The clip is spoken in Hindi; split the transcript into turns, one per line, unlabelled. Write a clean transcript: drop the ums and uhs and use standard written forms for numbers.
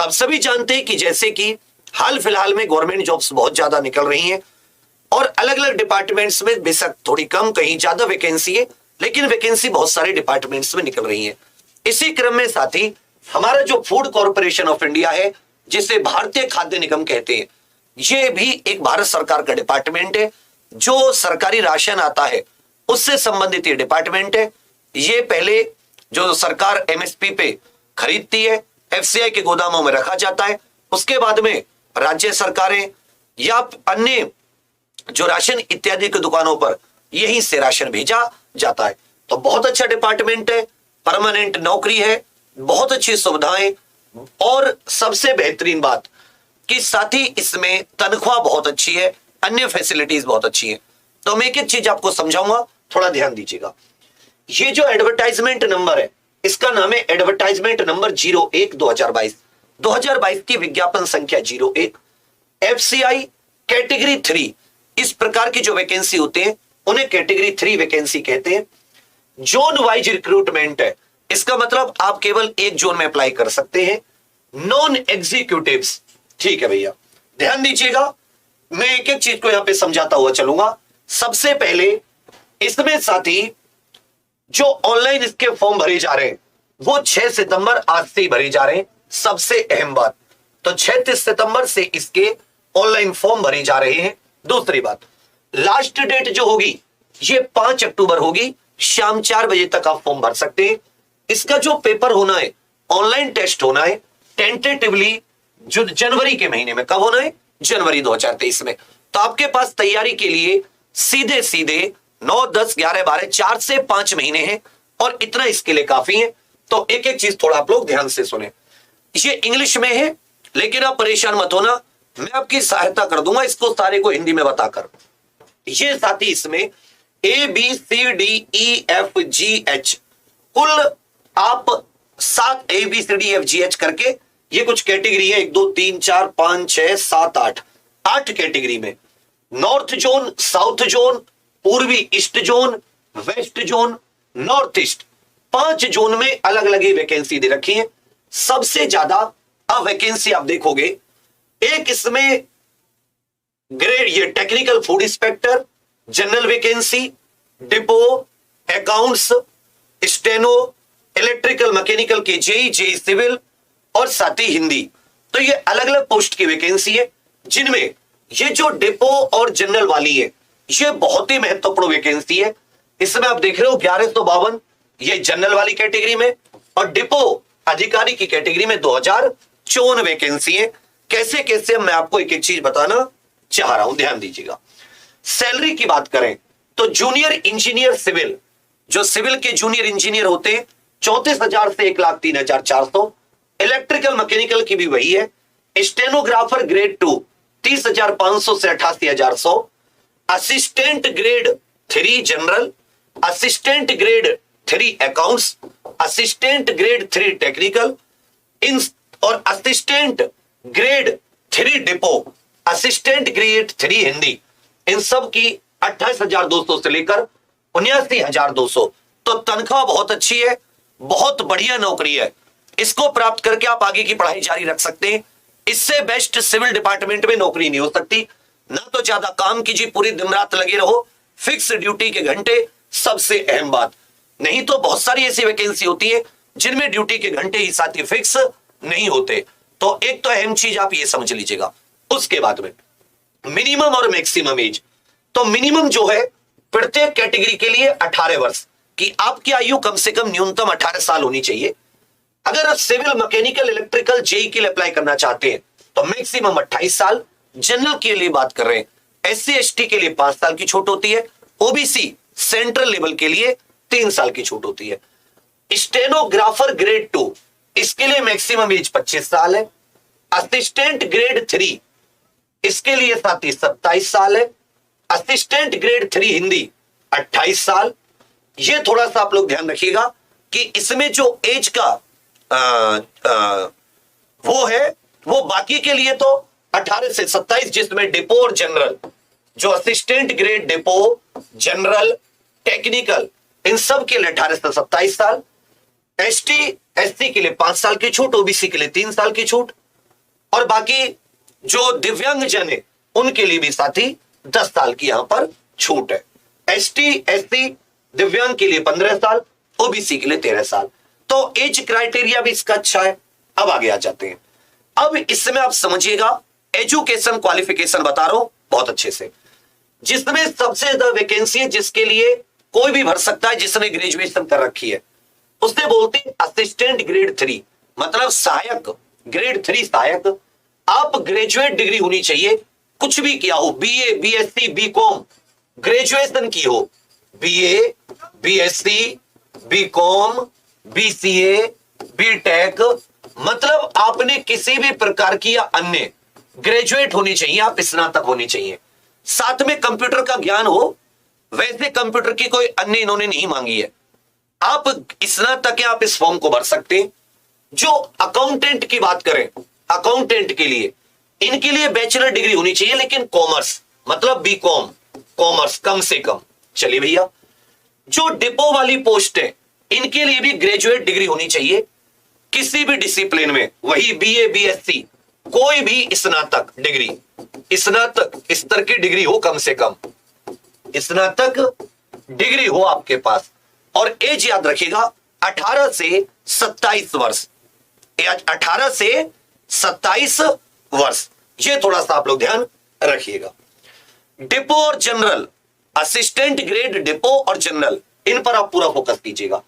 आप सभी जानते हैं कि जैसे कि हाल फिलहाल में गवर्नमेंट जॉब्स बहुत ज्यादा निकल रही हैं और अलग अलग डिपार्टमेंट्स में बेशक थोड़ी कम कहीं ज्यादा वैकेंसी है, लेकिन वैकेंसी बहुत सारे डिपार्टमेंट्स में निकल रही है। इसी क्रम में साथी हमारा जो फूड कॉर्पोरेशन ऑफ इंडिया है, जिसे भारतीय खाद्य निगम कहते हैं, ये भी एक भारत सरकार का डिपार्टमेंट है। जो सरकारी राशन आता है उससे संबंधित ये डिपार्टमेंट है। ये पहले जो सरकार एमएसपी पे खरीदती है, एफसीआई के गोदामों में रखा जाता है, उसके बाद में राज्य सरकारें या अन्य जो राशन इत्यादि की दुकानों पर यहीं से राशन भेजा जाता है। तो बहुत अच्छा डिपार्टमेंट है, परमानेंट नौकरी है, बहुत अच्छी सुविधाएं और सबसे बेहतरीन बात कि साथ ही इसमें तनख्वाह बहुत अच्छी है, अन्य फैसिलिटीज बहुत अच्छी है। तो मैं एक एक चीज आपको समझाऊंगा, थोड़ा ध्यान दीजिएगा। ये जो एडवर्टाइजमेंट नंबर है, इसका नाम है एडवर्टाइजमेंट नंबर 01 2022 की विज्ञापन संख्या 01 एफसीआई कैटेगरी 3। इस प्रकार की जो वैकेंसी होते हैं उन्हें कैटेगरी 3 वैकेंसी कहते हैं। जोन वाइज रिक्रूटमेंट है, इसका मतलब आप केवल एक जोन में अप्लाई कर सकते हैं। नॉन एग्जीक्यूटिव्स, ठीक है भैया, ध्यान दीजिएगा, मैं एक एक चीज को यहां पे समझाता हुआ चलूंगा। सबसे पहले इसमें साथी जो ऑनलाइन इसके फॉर्म भरे जा रहे हैं वो 6 सितंबर आज से ही भरे जा रहे हैं। सबसे अहम बात, तो 36 सितंबर से इसके ऑनलाइन फॉर्म भरे जा रहे हैं। दूसरी बात, लास्ट डेट जो होगी ये 5 अक्टूबर होगी, शाम 4 बजे तक आप फॉर्म भर सकते हैं। इसका जो पेपर होना है, ऑनलाइन टेस्ट होना है, टेंटेटिवली जो जनवरी के महीने में, कब होना है? जनवरी 2023 में। तो आपके पास तैयारी के लिए सीधे सीधे 9, 10, 11, 12, 4 से 5 महीने हैं और इतना इसके लिए काफी है। तो एक एक चीज थोड़ा आप लोग ध्यान से सुने। ये इंग्लिश में है, लेकिन आप परेशान मत होना, मैं आपकी सहायता कर दूंगा इसको सारे को हिंदी में बताकर। ये साथी इसमें ABCDEFGH कुल आप 7 ABCDEFGH करके ये कुछ कैटेगरी है, 1 2 3 4 5 6 7 8 कैटेगरी में। नॉर्थ जोन, साउथ जोन, पूर्वी east zone, west zone, north east, 5 zone में अलग अलग ही वैकेंसी दे रखी है। सबसे ज्यादा अब वैकेंसी आप देखोगे, एक इसमें ग्रेड ये technical food inspector, general vacancy, depot, accounts, steno, electrical mechanical के जेई सिविल और साथ ही हिंदी। तो ये अलग अलग पोस्ट की वैकेंसी है, जिनमें ये जो डिपो और जनरल वाली है ये बहुत ही महत्वपूर्ण वैकेंसी है। इसमें आप देख रहे हो 1152 ये जनरल वाली कैटेगरी में और डिपो अधिकारी की कैटेगरी में 2054 वैकेंसी है। कैसे कैसे मैं आपको एक एक चीज बताना चाह रहा हूं, ध्यान दीजिएगा। सैलरी की बात करें तो जूनियर इंजीनियर सिविल, जो सिविल के जूनियर इंजीनियर होते हैं, 34,000 से 1,03,400। इलेक्ट्रिकल मैकेनिकल की भी वही है। स्टेनोग्राफर ग्रेड 2 30,500 से 88,100। Assistant grade 3 general, assistant grade 3 accounts, assistant grade 3 technical इन और assistant grade 3 depot, assistant grade 3 Hindi, इन सब की 28,200 से लेकर 79,200। तो तनख्वाह बहुत अच्छी है, बहुत बढ़िया नौकरी है। इसको प्राप्त करके आप आगे की पढ़ाई जारी रख सकते हैं। इससे बेस्ट सिविल डिपार्टमेंट में नौकरी नहीं हो सकती। ना तो ज्यादा काम कीजिए, पूरी दिन रात लगे रहो, फिक्स ड्यूटी के घंटे सबसे अहम बात। नहीं तो बहुत सारी ऐसी वैकेंसी होती है जिनमें ड्यूटी के घंटे ही साथ ही फिक्स नहीं होते। तो एक तो अहम चीज आप ये समझ लीजिएगा। उसके बाद में मिनिमम और मैक्सिमम एज, तो मिनिमम जो है प्रत्येक कैटेगरी के लिए 18 वर्ष की आपकी आयु कम से कम न्यूनतम 18 साल होनी चाहिए। अगर आप सिविल, मैकेनिकल, इलेक्ट्रिकल, जेई के लिए अप्लाई करना चाहते हैं तो मैक्सिमम 28 साल। जनरल के लिए बात कर रहे हैं, SC ST के लिए 5 साल की छूट होती है। ओबीसी सेंट्रल लेवल के लिए 3 साल की छूट होती है। स्टेनोग्राफर ग्रेड 2 इसके लिए मैक्सिमम एज 25 साल है। असिस्टेंट ग्रेड 3 इसके लिए साथ ही 27 साल है। असिस्टेंट ग्रेड 3 हिंदी 28 साल। ये थोड़ा सा आप लोग ध्यान रखिएगा कि इसमें जो एज का वो है वो बाकी के लिए तो 18 से 27, जिसमें डिपो और जनरल, जो assistant grade depot, general, technical, इन सब के लिए 18 से 27 साल। ST SC के लिए 5 साल की छूट, ओबीसी के लिए 3 साल की छूट। और बाकी जो दिव्यांग जन है उनके लिए भी साथ ही 10 साल की यहां पर छूट है। एसटी एससी दिव्यांग के लिए 15 साल, ओबीसी के लिए 13 साल। तो एज क्राइटेरिया भी इसका अच्छा है। अब आगे आ जाते हैं। अब इसमें आप समझिएगा, एजुकेशन क्वालिफिकेशन बता रहा हूं बहुत अच्छे से, जिसमें सबसे ज्यादा वैकेंसी है, जिसके लिए कोई भी भर सकता है जिसने ग्रेजुएशन कर रखी है, उससे बोलते हैं असिस्टेंट ग्रेड 3, मतलब सहायक ग्रेड 3 सहायक। आप ग्रेजुएट डिग्री होनी चाहिए, कुछ भी किया हो, बीए बीएससी बीकॉम, ग्रेजुएशन की हो, BA BSc BCom BCA BTech, मतलब आपने किसी भी प्रकार की या अन्य ग्रेजुएट होनी चाहिए, आप स्नातक होनी चाहिए, साथ में कंप्यूटर का ज्ञान हो। वैसे कंप्यूटर की कोई अन्य इन्होंने नहीं मांगी है, आप स्नातक है, आप इस फॉर्म को भर सकते हैं। जो अकाउंटेंट की बात करें, अकाउंटेंट के लिए इनके लिए बैचलर डिग्री होनी चाहिए, लेकिन कॉमर्स, मतलब बीकॉम कॉमर्स कम से कम। चलिए भैया, जो डिपो वाली पोस्ट है इनके लिए भी ग्रेजुएट डिग्री होनी चाहिए किसी भी डिसिप्लिन में, वही बीए बीएससी, कोई भी स्नातक डिग्री, स्नातक स्तर की डिग्री हो, कम से कम स्नातक डिग्री हो आपके पास। और एज याद रखिएगा 18 से 27 वर्ष, 18 से 27 वर्ष, ये थोड़ा सा आप लोग ध्यान रखिएगा। डिपो और जनरल, असिस्टेंट ग्रेड डिपो और जनरल, इन पर आप पूरा फोकस कीजिएगा।